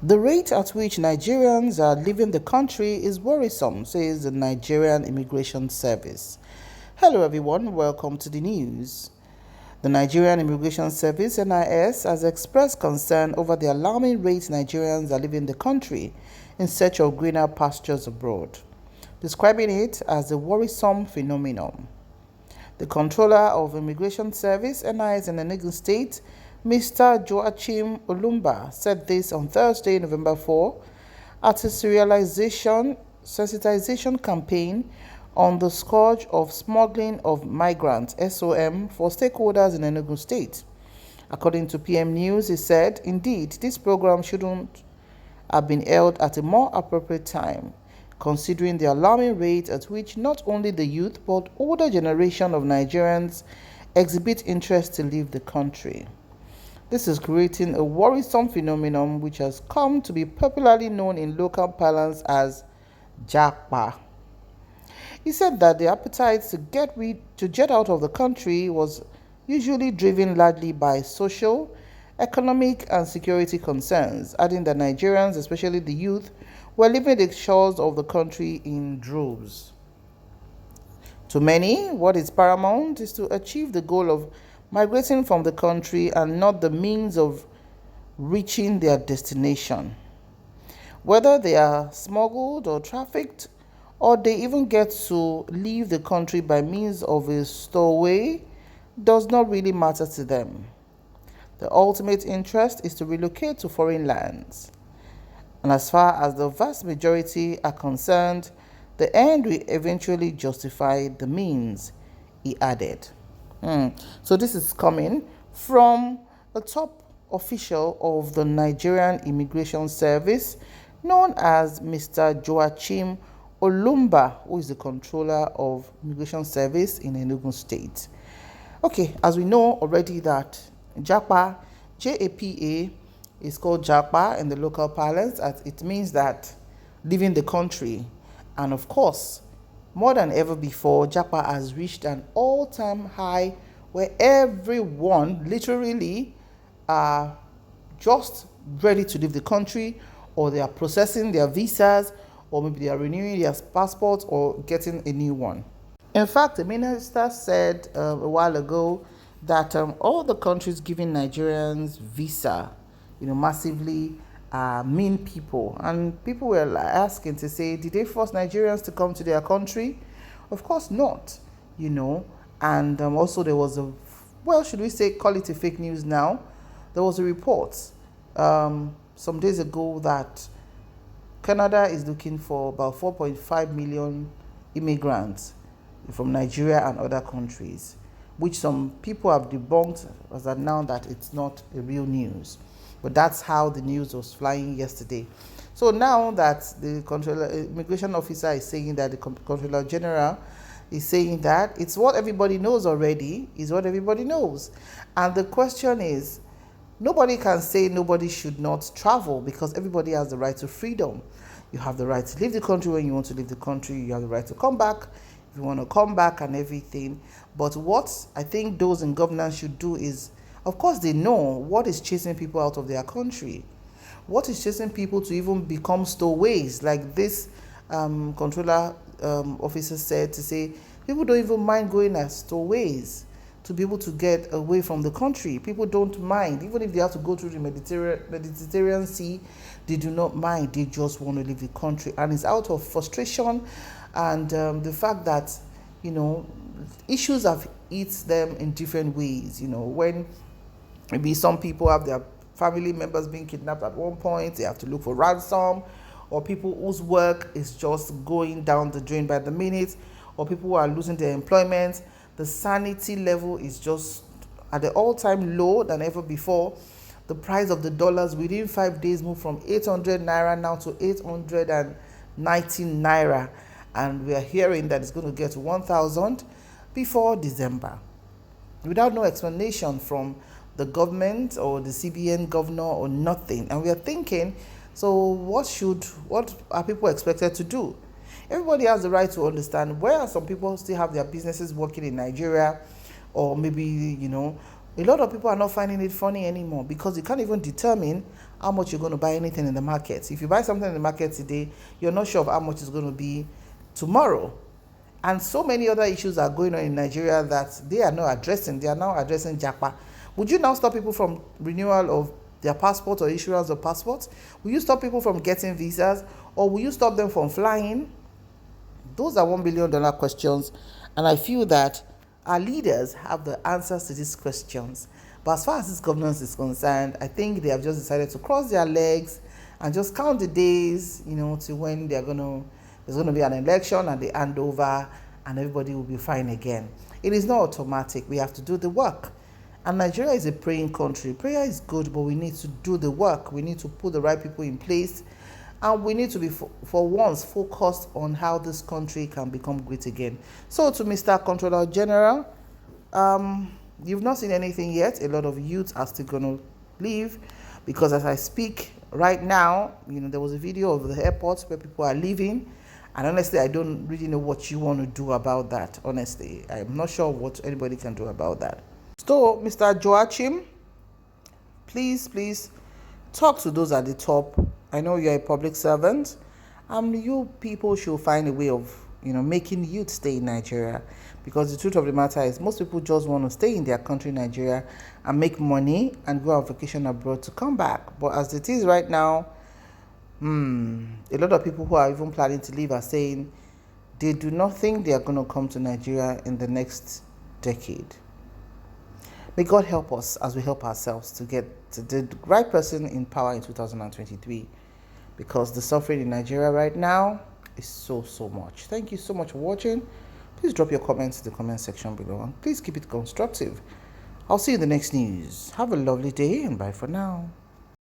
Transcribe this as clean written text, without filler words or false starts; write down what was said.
The rate at which Nigerians are leaving the country is worrisome, says the Nigerian Immigration Service. Hello everyone, welcome to the news. The Nigerian Immigration Service (NIS) has expressed concern over the alarming rate Nigerians are leaving the country in search of greener pastures abroad, describing it as a worrisome phenomenon. The Controller of Immigration Service (NIS) in Enugu State, Mr Joachim Immigration, said this on Thursday, November 4, at a sensitization campaign on the scourge of smuggling of migrants (SOM) for stakeholders in Enugu State. According to PM News, he said, "Indeed, this program shouldn't have been held at a more appropriate time, considering the alarming rate at which not only the youth but older generation of Nigerians exhibit interest to leave the country. This is creating a worrisome phenomenon which has come to be popularly known in local parlance as Japa." He said that the appetite to get out of the country was usually driven largely by social, economic, and security concerns, adding that Nigerians, especially the youth, were leaving the shores of the country in droves. To many, what is paramount is to achieve the goal of migrating from the country and not the means of reaching their destination. Whether they are smuggled or trafficked, or they even get to leave the country by means of a stowaway, does not really matter to them. The ultimate interest is to relocate to foreign lands. And as far as the vast majority are concerned, the end will eventually justify the means, he added. So this is coming from a top official of the Nigerian Immigration Service known as Mr Joachim Immigration, who is the controller of Immigration Service in Enugu State. Okay, as we know already that Japa, Japa, is called Japa in the local parlance, as it means that leaving the country. And of course, more than ever before, Japa has reached an all-time high where everyone literally are just ready to leave the country, or they are processing their visas, or maybe they are renewing their passports or getting a new one. In fact, the minister said a while ago that all the countries giving Nigerians visa, massively mean people. And people were asking to say, did they force Nigerians to come to their country? Of course not, And also there was should we say, call it a fake news now? There was a report some days ago that Canada is looking for about 4.5 million immigrants from Nigeria and other countries, which some people have debunked as of now that it's not a real news. But that's how the news was flying yesterday. So now that the immigration officer is saying that the Controller General is saying that it's what everybody knows already, is what everybody knows. And the question is, nobody can say nobody should not travel because everybody has the right to freedom. You have the right to leave the country when you want to leave the country. You have the right to come back if you want to come back and everything. But what I think those in governance should do is, of course, they know what is chasing people out of their country. What is chasing people to even become stowaways, like this controller officer said, to say people don't even mind going as stowaways to be able to get away from the country. People don't mind. Even if they have to go through the Mediterranean Sea, they do not mind. They just want to leave the country. And it's out of frustration and the fact that, issues have hit them in different ways. When maybe some people have their family members being kidnapped at one point, they have to look for ransom, or people whose work is just going down the drain by the minute, or people who are losing their employment. The sanity level is just at the all-time low than ever before. The price of the dollars within 5 days moved from 800 naira now to 890 naira. And we are hearing that it's going to get to 1,000 before December, without no explanation from the government or the CBN governor or nothing. And we are thinking, so what are people expected to do? Everybody has the right to understand where some people still have their businesses working in Nigeria, or maybe, A lot of people are not finding it funny anymore because you can't even determine how much you're going to buy anything in the market. If you buy something in the market today, you're not sure of how much it's going to be tomorrow. And so many other issues are going on in Nigeria that they are not addressing. They are now addressing Japa. Would you now stop people from renewal of their passport or issuance of passports? Will you stop people from getting visas? Or will you stop them from flying? Those are $1 billion questions. And I feel that our leaders have the answers to these questions. But as far as this governance is concerned, I think they have just decided to cross their legs and just count the days, to when there's going to be an election and the handover and everybody will be fine again. It is not automatic. We have to do the work. And Nigeria is a praying country. Prayer is good, but we need to do the work. We need to put the right people in place. And we need to be, for once, focused on how this country can become great again. So to Mr. Controller General, you've not seen anything yet. A lot of youths are still going to leave because as I speak right now, there was a video of the airports where people are leaving. And honestly, I don't really know what you want to do about that. Honestly, I'm not sure what anybody can do about that. So, Mr. Joachim, please talk to those at the top. I know you're a public servant. You people should find a way of, making youth stay in Nigeria. Because the truth of the matter is most people just want to stay in their country, Nigeria, and make money and go on vacation abroad to come back. But as it is right now, a lot of people who are even planning to leave are saying they do not think they are going to come to Nigeria in the next decade. May God help us as we help ourselves to get the right person in power in 2023, because the suffering in Nigeria right now is so much. Thank you so much for watching. Please drop your comments in the comment section below and please keep it constructive. I'll see you in the next news. Have a lovely day and bye for now.